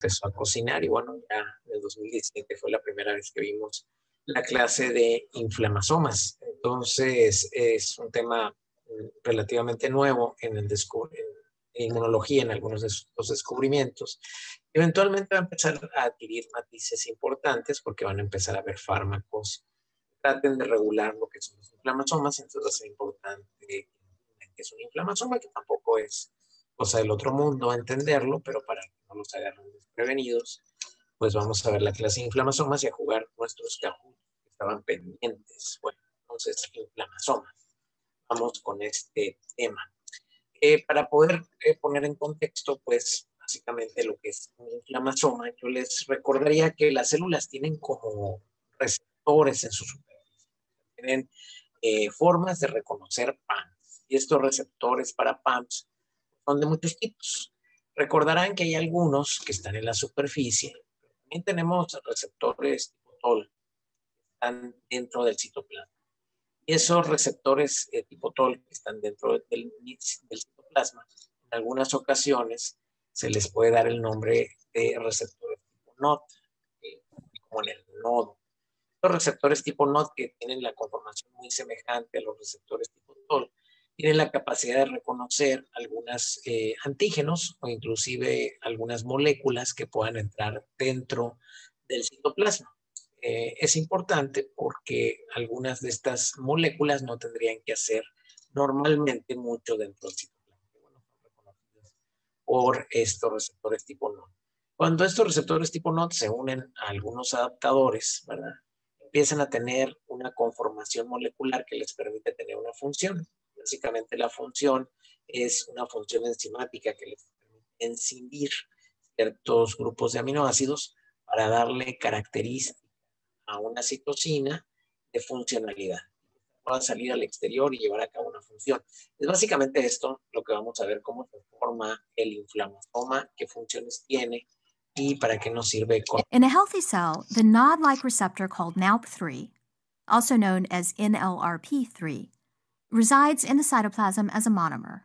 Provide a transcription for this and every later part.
empezó a cocinar y bueno, ya en el 2017 fue la primera vez que vimos la clase de inflamasomas. Entonces, es un tema relativamente nuevo en el en inmunología, en algunos de estos descubrimientos. Eventualmente va a empezar a adquirir matices importantes porque van a empezar a haber fármacos que traten de regular lo que son los inflamasomas. Entonces va a ser importante que es un inflamasoma, que tampoco es cosa del otro mundo entenderlo, pero para que no los agarren desprevenidos, pues vamos a ver la clase de inflamasomas y a jugar nuestros cajuts que estaban pendientes. Bueno, entonces, inflamasomas. Vamos con este tema. Para poder poner en contexto, pues, básicamente lo que es un inflamasoma, yo les recordaría que las células tienen como receptores en su superficie. Tienen formas de reconocer PAMPs. Y estos receptores para PAMPs son de muchos tipos. Recordarán que hay algunos que están en la superficie. También tenemos receptores tipo TOL, que están dentro del citoplasma. Y esos receptores tipo TOL que están dentro del citoplasma, en algunas ocasiones se les puede dar el nombre de receptores tipo NOT, como en el nodo. Los receptores tipo NOT, que tienen la conformación muy semejante a los receptores tipo TOL, tienen la capacidad de reconocer algunos antígenos o inclusive algunas moléculas que puedan entrar dentro del citoplasma. Es importante porque algunas de estas moléculas no tendrían que hacer normalmente mucho dentro del citoplasma. Bueno, son reconocidas por estos receptores tipo NOT. Cuando estos receptores tipo NOT se unen a algunos adaptadores, ¿verdad?, empiezan a tener una conformación molecular que les permite tener una función. Básicamente la función es una función enzimática que les permite enzimir ciertos grupos de aminoácidos para darle características a una citosina de funcionalidad. Va a salir al exterior y llevar a cabo una función. Es básicamente esto lo que vamos a ver, cómo se forma el inflamasoma, qué funciones tiene y para qué nos sirve. In a healthy cell, the NOD-like receptor called NALP3, also known as NLRP3, resides in the cytoplasm as a monomer.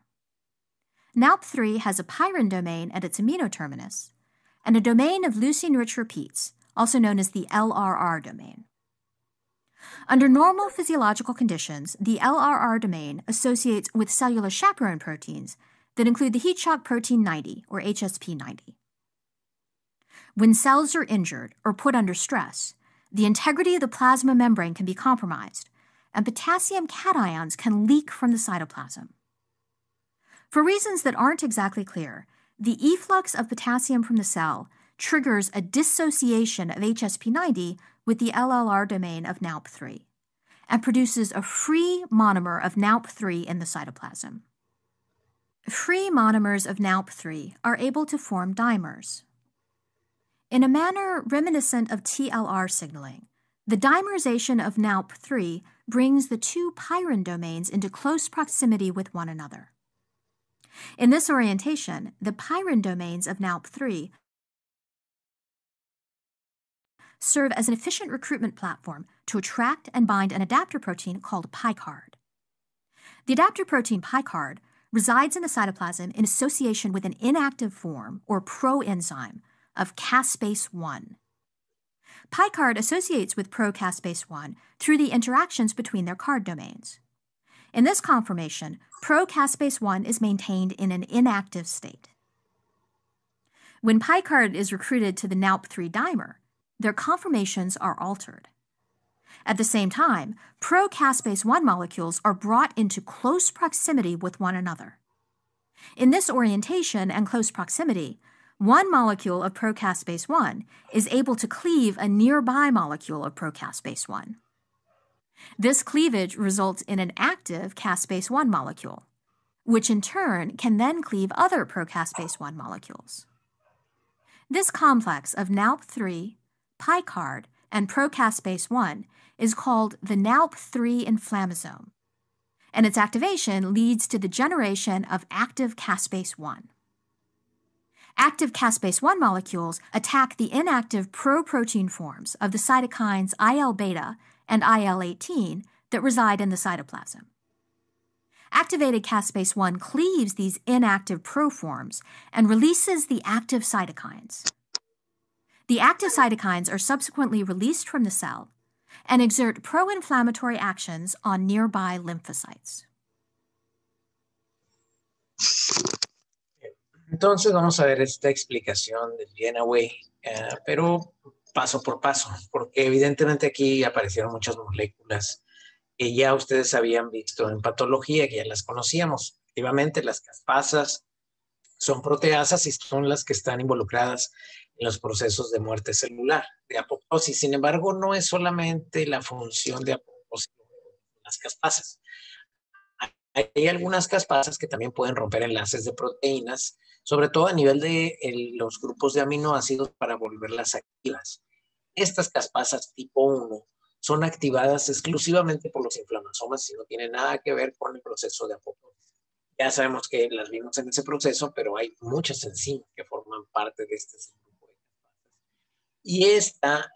NALP3 has a pyrin domain at its amino terminus and a domain of leucine-rich repeats, also known as the LRR domain. Under normal physiological conditions, the LRR domain associates with cellular chaperone proteins that include the heat shock protein 90, or HSP90. When cells are injured or put under stress, the integrity of the plasma membrane can be compromised, and potassium cations can leak from the cytoplasm. For reasons that aren't exactly clear, the efflux of potassium from the cell triggers a dissociation of HSP90 with the LLR domain of NALP3 and produces a free monomer of NALP3 in the cytoplasm. Free monomers of NALP3 are able to form dimers. In a manner reminiscent of TLR signaling, the dimerization of NALP3 brings the two pyrin domains into close proximity with one another. In this orientation, the pyrin domains of NALP3 serve as an efficient recruitment platform to attract and bind an adaptor protein called PyCard. The adaptor protein PyCard resides in the cytoplasm in association with an inactive form, or proenzyme, of caspase-1. PyCard associates with pro-caspase-1 through the interactions between their card domains. In this conformation, pro-caspase-1 is maintained in an inactive state. When PyCard is recruited to the NALP3 dimer, their conformations are altered. At the same time, pro-caspase-1 molecules are brought into close proximity with one another. In this orientation and close proximity, one molecule of pro-caspase-1 is able to cleave a nearby molecule of pro-caspase-1. This cleavage results in an active caspase-1 molecule, which in turn can then cleave other pro-caspase-1 molecules. This complex of NALP3, PyCard, and pro-caspase-1 is called the NALP3 inflammasome, and its activation leads to the generation of active caspase-1. Active caspase-1 molecules attack the inactive pro-protein forms of the cytokines IL-beta and IL-18 that reside in the cytoplasm. Activated caspase-1 cleaves these inactive proforms and releases the active cytokines. The active cytokines are subsequently released from the cell and exert pro-inflammatory actions on nearby lymphocytes. Entonces vamos a ver esta explicación del DNA-Way, pero paso por paso, porque evidentemente aquí aparecieron muchas moléculas que ya ustedes habían visto en patología, que ya las conocíamos. Efectivamente, las caspasas son proteasas y son las que están involucradas en los procesos de muerte celular, de apoptosis. Sin embargo, no es solamente la función de apoptosis de las caspasas. Hay algunas caspasas que también pueden romper enlaces de proteínas, sobre todo a nivel de los grupos de aminoácidos para volverlas activas. Estas caspasas tipo 1 son activadas exclusivamente por los inflamasomas y no tienen nada que ver con el proceso de apoptosis. Ya sabemos que las vimos en ese proceso, pero hay muchas enzimas que forman parte de este grupo de caspasas. Y esta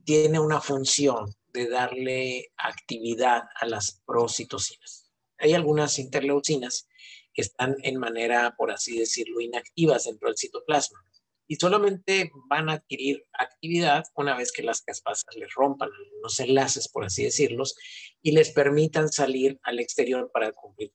tiene una función de darle actividad a las procitocinas. Hay algunas interleucinas que están en manera, por así decirlo, inactivas dentro del citoplasma y solamente van a adquirir actividad una vez que las caspasas les rompan algunos enlaces, por así decirlos, y les permitan salir al exterior para cumplir.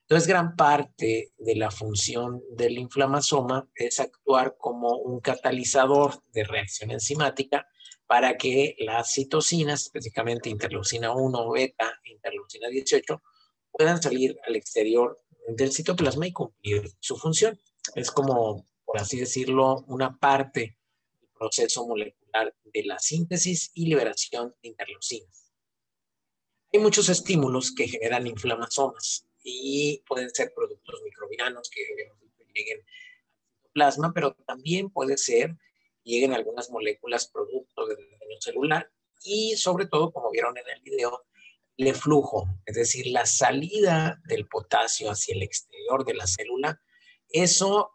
Entonces, gran parte de la función del inflamasoma es actuar como un catalizador de reacción enzimática para que las citocinas, específicamente interleucina 1, beta, interleucina 18, puedan salir al exterior del citoplasma y cumplir su función. Es como, por así decirlo, una parte del proceso molecular de la síntesis y liberación de interleucinas. Hay muchos estímulos que generan inflamasomas y pueden ser productos microbianos que lleguen al citoplasma, pero también puede ser que lleguen algunas moléculas producto del daño celular y sobre todo, como vieron en el video, el flujo, es decir, la salida del potasio hacia el exterior de la célula. Eso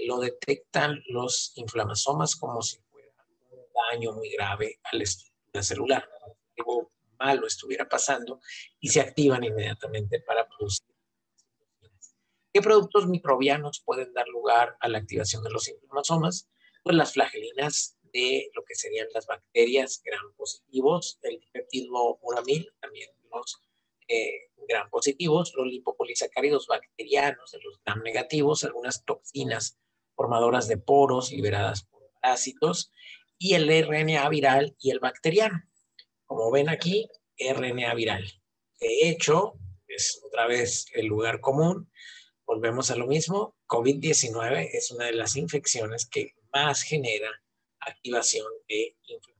lo detectan los inflamasomas como si fuera un daño muy grave a la estructura celular. Algo malo estuviera pasando y se activan inmediatamente para producir. ¿Qué productos microbianos pueden dar lugar a la activación de los inflamasomas? Pues las flagelinas de lo que serían las bacterias gram positivos, el dipeptido uramil, también los gram positivos, los lipopolisacáridos bacterianos de los gram negativos, algunas toxinas formadoras de poros liberadas por parásitos y el RNA viral y el bacteriano. Como ven aquí, RNA viral. De hecho, es otra vez el lugar común. Volvemos a lo mismo. COVID-19 es una de las infecciones que más genera activación de inflamación.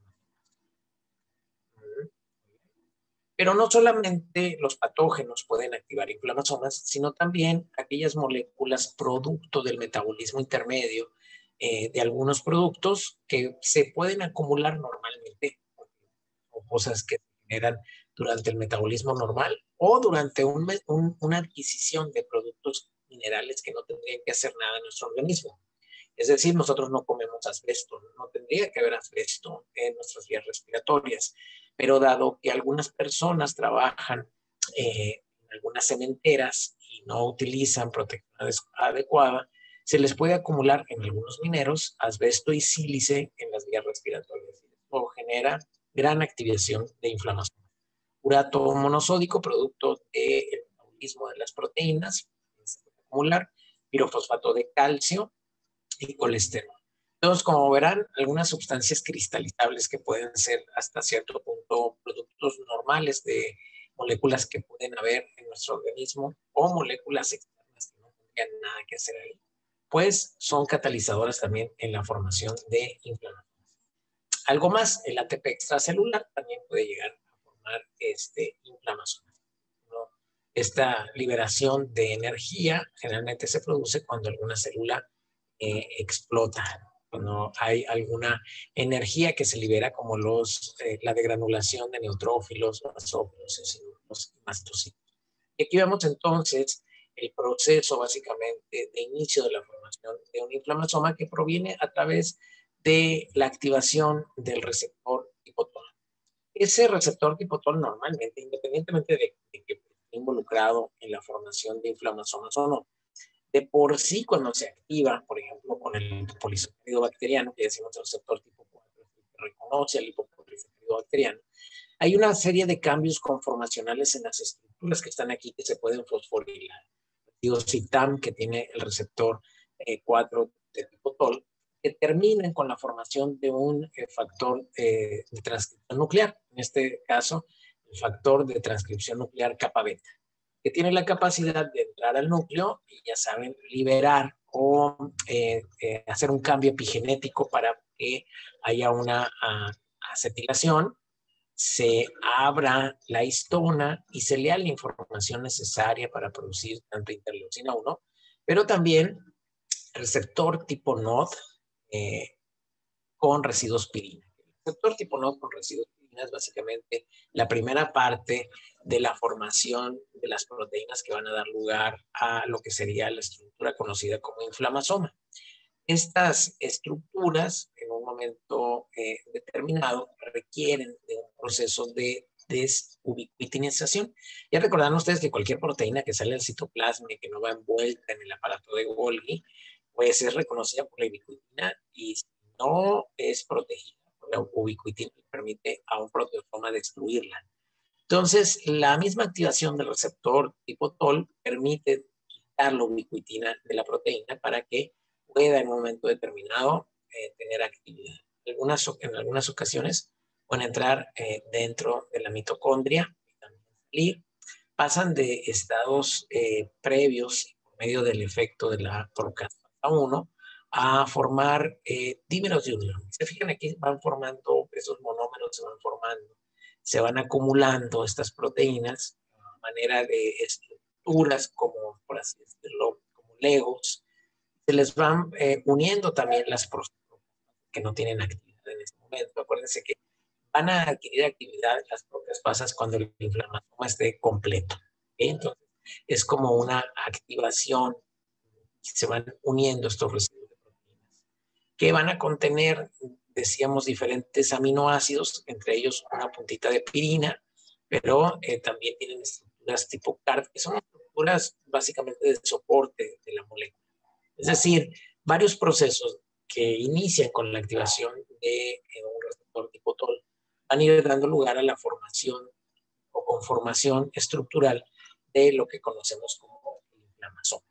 Pero no solamente los patógenos pueden activar inflamasomas, sino también aquellas moléculas producto del metabolismo intermedio de algunos productos que se pueden acumular normalmente, o cosas que se generan durante el metabolismo normal o durante una adquisición de productos minerales que no tendrían que hacer nada en nuestro organismo. Es decir, nosotros no comemos asbesto, no tendría que haber asbesto en nuestras vías respiratorias, pero dado que algunas personas trabajan en algunas cementeras y no utilizan protección adecuada, se les puede acumular en algunos mineros asbesto y sílice en las vías respiratorias. Esto genera gran activación de inflamación. Urato monosódico, producto del metabolismo de las proteínas, se puede acumular, pirofosfato de calcio y colesterol. Entonces, como verán, algunas sustancias cristalizables que pueden ser hasta cierto punto productos normales de moléculas que pueden haber en nuestro organismo o moléculas externas que no tendrían nada que hacer ahí, pues son catalizadoras también en la formación de inflamación. Algo más, el ATP extracelular también puede llegar a formar inflamación. ¿No? Esta liberación de energía generalmente se produce cuando alguna célula explota, cuando hay alguna energía que se libera como la degranulación de neutrófilos, basófilos, y mastocitos. Y aquí vemos entonces el proceso básicamente de inicio de la formación de un inflamasoma que proviene a través de la activación del receptor tipotol. Ese receptor tipotol normalmente, independientemente de que esté involucrado en la formación de inflamasomas o no, De por sí, cuando se activa, por ejemplo, con el polisacárido bacteriano, que decimos el receptor tipo 4, que reconoce al hipopolisacárido bacteriano, hay una serie de cambios conformacionales en las estructuras que están aquí que se pueden fosforilar. El CITAM, que tiene el receptor 4 de tipo TOL, que terminen con la formación de un factor de transcripción nuclear, en este caso, el factor de transcripción nuclear kappa beta, que tiene la capacidad de entrar al núcleo y, ya saben, liberar o hacer un cambio epigenético para que haya una acetilación, se abra la histona y se lea la información necesaria para producir tanto interleucina 1, pero también receptor tipo NOD con residuospirina. El receptor tipo NOD con residuospirina es básicamente la primera parte de la formación de las proteínas que van a dar lugar a lo que sería la estructura conocida como inflamasoma. Estas estructuras, en un momento determinado, requieren de un proceso de desubiquitinización. Ya recordarán ustedes que cualquier proteína que sale del citoplasma y que no va envuelta en el aparato de Golgi, pues es reconocida por la ubiquitina, y si no es protegida por la ubiquitina, permite a un proteosoma destruirla. Entonces, la misma activación del receptor tipo TOL permite quitar la ubiquitina de la proteína para que pueda en un momento determinado tener actividad. En algunas ocasiones pueden entrar dentro de la mitocondria y también salir. Pasan de estados previos por medio del efecto de la procasfasa 1 a formar dímeros de unión. Se fijan aquí, van formando esos monómeros, se van acumulando estas proteínas de manera de estructuras, como por así decirlo, como legos. Se les van uniendo también las proteínas que no tienen actividad en este momento. Acuérdense que van a adquirir actividad las propias pasas cuando el inflamasoma esté completo. Entonces, es como una activación, se van uniendo estos residuos de proteínas, que van a contener, decíamos, diferentes aminoácidos, entre ellos una puntita de pirina, pero también tienen estructuras tipo CART, que son estructuras básicamente de soporte de la molécula. Es decir, varios procesos que inician con la activación de un receptor tipo TOL van a ir dando lugar a la formación o conformación estructural de lo que conocemos como el inflamasoma.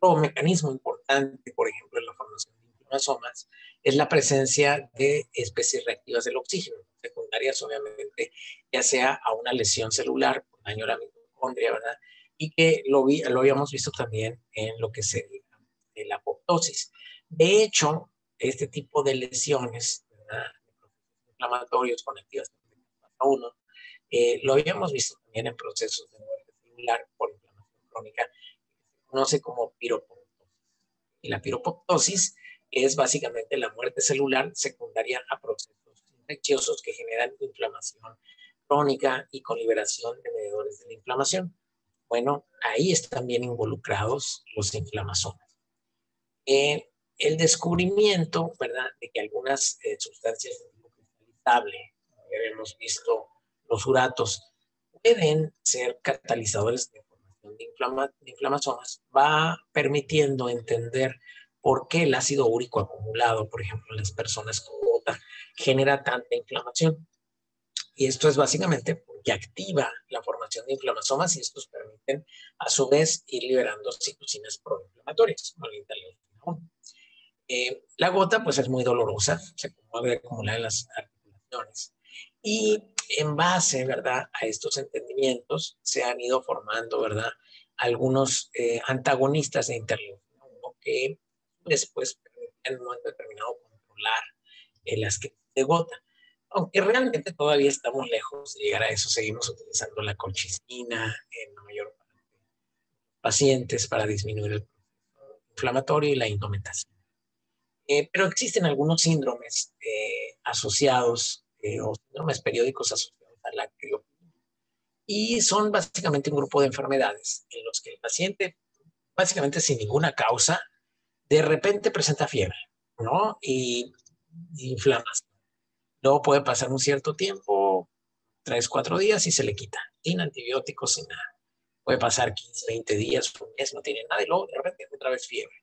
Otro mecanismo importante, por ejemplo, en la formación de inflamasomas, es la presencia de especies reactivas del oxígeno, secundarias obviamente, ya sea a una lesión celular, por daño a la mitocondria, ¿verdad? Y que lo habíamos visto también en lo que sería la apoptosis. De hecho, este tipo de lesiones, ¿verdad?, inflamatorios con activación de fase 1, lo habíamos visto también en procesos de muerte celular por inflamación crónica, que se conoce como piroptosis. Y la piroptosis es básicamente la muerte celular secundaria a procesos infecciosos que generan inflamación crónica y con liberación de mediadores de la inflamación. Bueno, ahí están bien involucrados los inflamasomas. El descubrimiento, ¿verdad?, de que algunas sustancias de tipo cristalizable, como ya habíamos visto, los uratos, pueden ser catalizadores de formación de inflamasomas, va permitiendo entender por qué el ácido úrico acumulado, por ejemplo, en las personas con gota, genera tanta inflamación. Y esto es básicamente porque activa la formación de inflamasomas y estos permiten, a su vez, ir liberando citocinas proinflamatorias, como la interleucina 1. La gota, pues, es muy dolorosa, se puede acumular en las articulaciones. Y en base, ¿verdad?, a estos entendimientos se han ido formando, ¿verdad?, algunos antagonistas de interleucina 1 que después permiten en un momento determinado controlar las crisis de gota. Aunque realmente todavía estamos lejos de llegar a eso, seguimos utilizando la colchicina en la mayor parte de pacientes para disminuir el proceso inflamatorio y la indumentación. Pero existen algunos síndromes asociados o síndromes periódicos asociados a la criopenia. Y son básicamente un grupo de enfermedades en los que el paciente, básicamente sin ninguna causa, de repente presenta fiebre, ¿no?, y inflamación. Luego puede pasar un cierto tiempo, 3, 4 días, y se le quita, sin antibióticos, sin nada. Puede pasar 15, 20 días, un mes, no tiene nada, y luego de repente otra vez fiebre.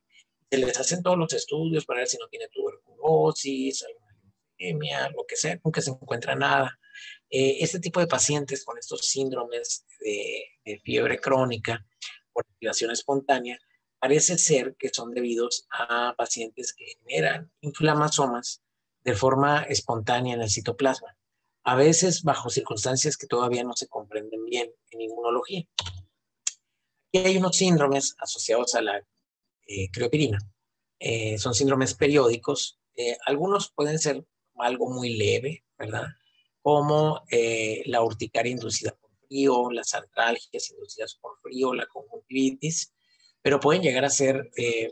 Se les hacen todos los estudios para ver si no tiene tuberculosis, alguna leucemia, lo que sea, nunca se encuentra nada. Este tipo de pacientes con estos síndromes de fiebre crónica por activación espontánea parece ser que son debidos a pacientes que generan inflamasomas de forma espontánea en el citoplasma, a veces bajo circunstancias que todavía no se comprenden bien en inmunología. Aquí hay unos síndromes asociados a la criopirina. Son síndromes periódicos. Algunos pueden ser algo muy leve, ¿verdad? Como la urticaria inducida por frío, las artralgias inducidas por frío, la conjuntivitis, pero pueden llegar a ser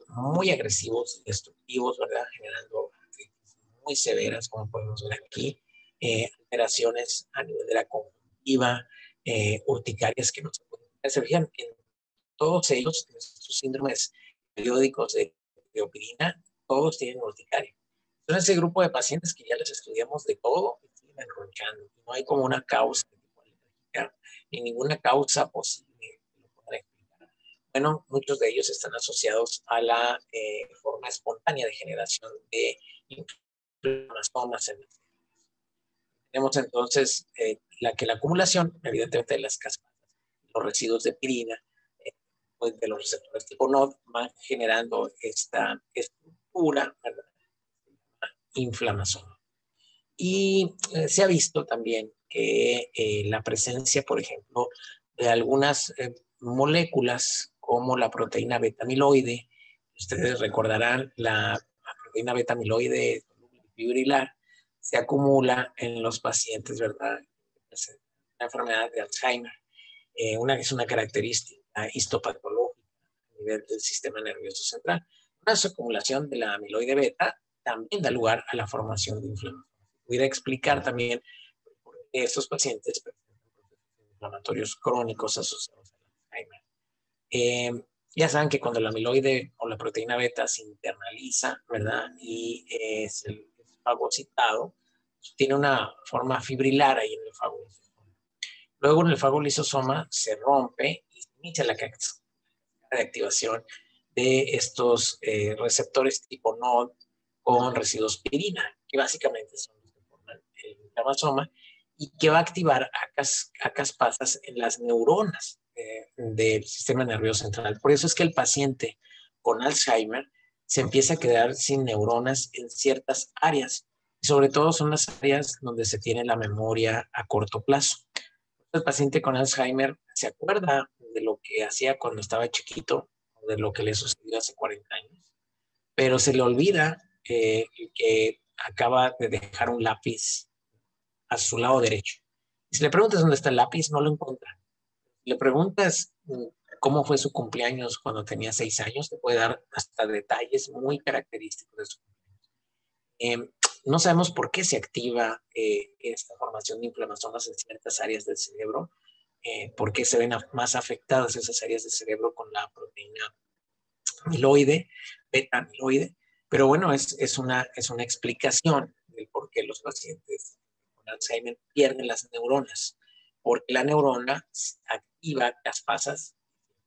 muy agresivos, destructivos, ¿verdad? Generando artritis muy severas, como podemos ver aquí, alteraciones a nivel de la conjuntiva, urticarias que no se pueden ver. Se fijan, en todos ellos, estos síndromes periódicos de criopirina, todos tienen urticaria. Son ese grupo de pacientes que ya les estudiamos de todo y siguen enronchando. No hay como una causa ni ninguna causa posible que lo puedan explicar. Bueno, muchos de ellos están asociados a la forma espontánea de generación de inflamasomas en las células. Tenemos entonces la acumulación, evidentemente, de las cascadas, los residuos de pirina, pues de los receptores tipo NOD van generando esta estructura, ¿verdad? Inflamasoma. Y se ha visto también que la presencia, por ejemplo, de algunas moléculas como la proteína beta-amiloide, ustedes recordarán, la proteína beta-amiloide fibrilar se acumula en los pacientes, ¿verdad? La enfermedad de Alzheimer. Es una característica histopatológica a nivel del sistema nervioso central. Una acumulación de la amiloide beta también da lugar a la formación de inflamación. Pudiera explicar también por qué estos pacientes presentan procesos inflamatorios crónicos asociados al Alzheimer. Ya saben que cuando la amiloide o la proteína beta se internaliza, ¿verdad? Y es fagocitado, tiene una forma fibrilar ahí en el fagolisosoma. Luego en el fagolisosoma se rompe y se inicia la cadena de activación de estos receptores tipo NOD con residuos pirina, que básicamente son los que forman el inflamasoma y que va a activar acaspasas en las neuronas del sistema nervioso central. Por eso es que el paciente con Alzheimer se empieza a quedar sin neuronas en ciertas áreas. Y sobre todo son las áreas donde se tiene la memoria a corto plazo. El paciente con Alzheimer se acuerda de lo que hacía cuando estaba chiquito, de lo que le sucedió hace 40 años, pero se le olvida que acaba de dejar un lápiz a su lado derecho. Y si le preguntas dónde está el lápiz, no lo encuentra. Si le preguntas cómo fue su cumpleaños cuando tenía 6 años, te puede dar hasta detalles muy característicos de su cumpleaños. No sabemos por qué se activa esta formación de inflamasomas en ciertas áreas del cerebro, por qué se ven más afectadas esas áreas del cerebro con la proteína amiloide, beta-amiloide, pero bueno, es una explicación del por qué los pacientes con Alzheimer pierden las neuronas, porque la neurona activa caspasas,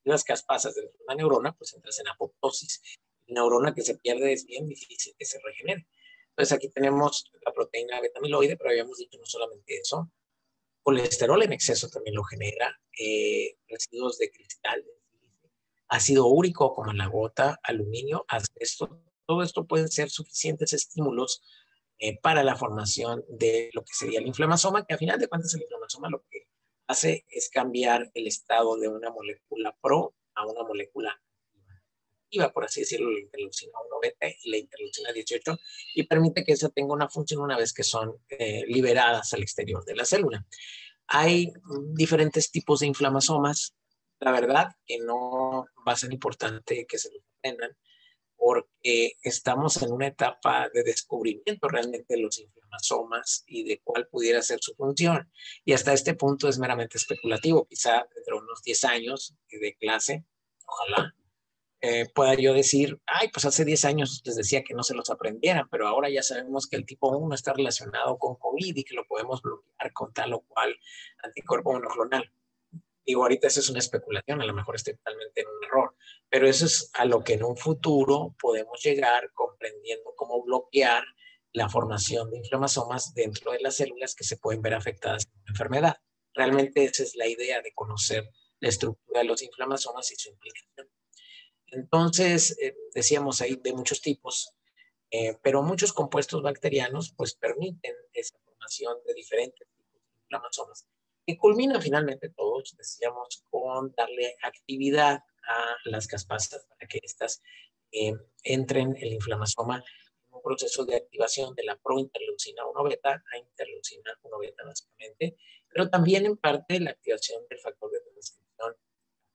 las caspasas de una neurona, pues entras en apoptosis. La neurona que se pierde es bien difícil que se regenere. Entonces aquí tenemos la proteína beta-amiloide, pero habíamos dicho no solamente eso, colesterol en exceso también lo genera, residuos de cristal, ácido úrico como en la gota, aluminio, asbesto, todo esto pueden ser suficientes estímulos para la formación de lo que sería el inflamasoma, que a final de cuentas el inflamasoma lo que hace es cambiar el estado de una molécula pro a una molécula activa, por así decirlo, la interleucina 1 beta y la interleucina 18, y permite que esa tenga una función una vez que son liberadas al exterior de la célula. Hay diferentes tipos de inflamasomas. La verdad que no va a ser importante que se los aprendan porque estamos en una etapa de descubrimiento realmente de los inflamasomas y de cuál pudiera ser su función. Y hasta este punto es meramente especulativo. Quizá dentro de unos 10 años de clase, ojalá, pueda yo decir, ay, pues hace 10 años les decía que no se los aprendieran, pero ahora ya sabemos que el tipo 1 está relacionado con COVID y que lo podemos bloquear con tal o cual anticuerpo monoclonal. Digo, ahorita eso es una especulación, a lo mejor estoy totalmente en un error. Pero eso es a lo que en un futuro podemos llegar comprendiendo cómo bloquear la formación de inflamasomas dentro de las células que se pueden ver afectadas por la enfermedad. Realmente esa es la idea de conocer la estructura de los inflamasomas y su implicación. Entonces, decíamos ahí de muchos tipos, pero muchos compuestos bacterianos pues permiten esa formación de diferentes tipos de inflamasomas que culminan finalmente todos, decíamos, con darle actividad a las caspasas para que éstas entren el inflamasoma en un proceso de activación de la prointerleucina 1 beta a interleucina 1 beta básicamente, pero también en parte la activación del factor de transcripción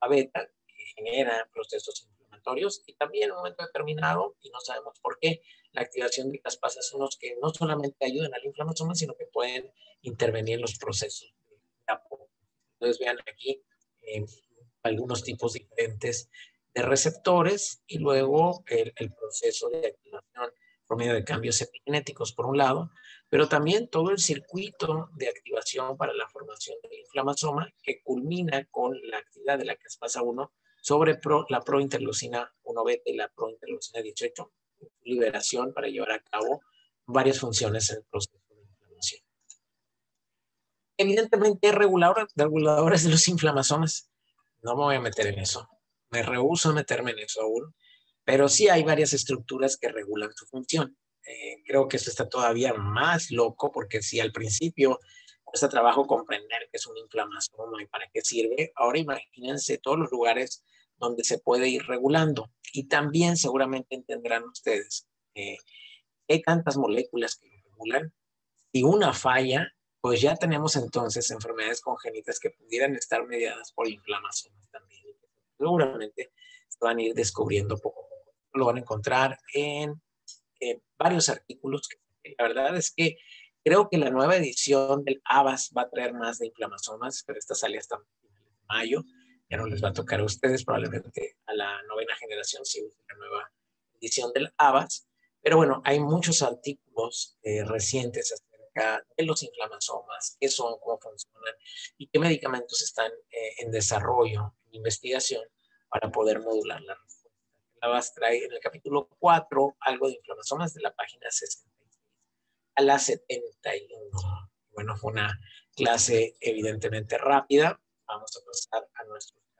A beta que genera procesos inflamatorios y también en un momento determinado, y no sabemos por qué, la activación de caspasas son los que no solamente ayudan al inflamasoma, sino que pueden intervenir en los procesos de APO. Entonces vean aquí algunos tipos diferentes de receptores y luego el proceso de activación por medio de cambios epigenéticos por un lado, pero también todo el circuito de activación para la formación del inflamasoma que culmina con la actividad de la caspasa 1 sobre la prointerleucina 1 beta y la prointerleucina 18, liberación para llevar a cabo varias funciones en el proceso de inflamación. Evidentemente, reguladores de los inflamasomas. No me voy a meter en eso. Me rehúso a meterme en eso aún. Pero sí hay varias estructuras que regulan su función. Creo que esto está todavía más loco porque si al principio cuesta trabajo comprender qué es un inflamasoma y para qué sirve, ahora imagínense todos los lugares donde se puede ir regulando. Y también seguramente entenderán ustedes hay tantas moléculas que lo regulan. Si una falla, pues ya tenemos entonces enfermedades congénitas que pudieran estar mediadas por inflamaciones también. Seguramente se van a ir descubriendo poco a poco. Lo van a encontrar en varios artículos. La verdad es que creo que la nueva edición del ABAS va a traer más de inflamasomas, pero esta sale hasta mayo. Ya no les va a tocar a ustedes, probablemente a la 9ª generación, si usan la nueva edición del ABAS. Pero bueno, hay muchos artículos recientes acerca de los inflamasomas, qué son, cómo funcionan y qué medicamentos están en desarrollo, en investigación para poder modular la respuesta. La ABAS trae en el capítulo 4 algo de inflamasomas de la página 66 a la 71. Bueno, fue una clase evidentemente rápida. Vamos a pasar a nuestros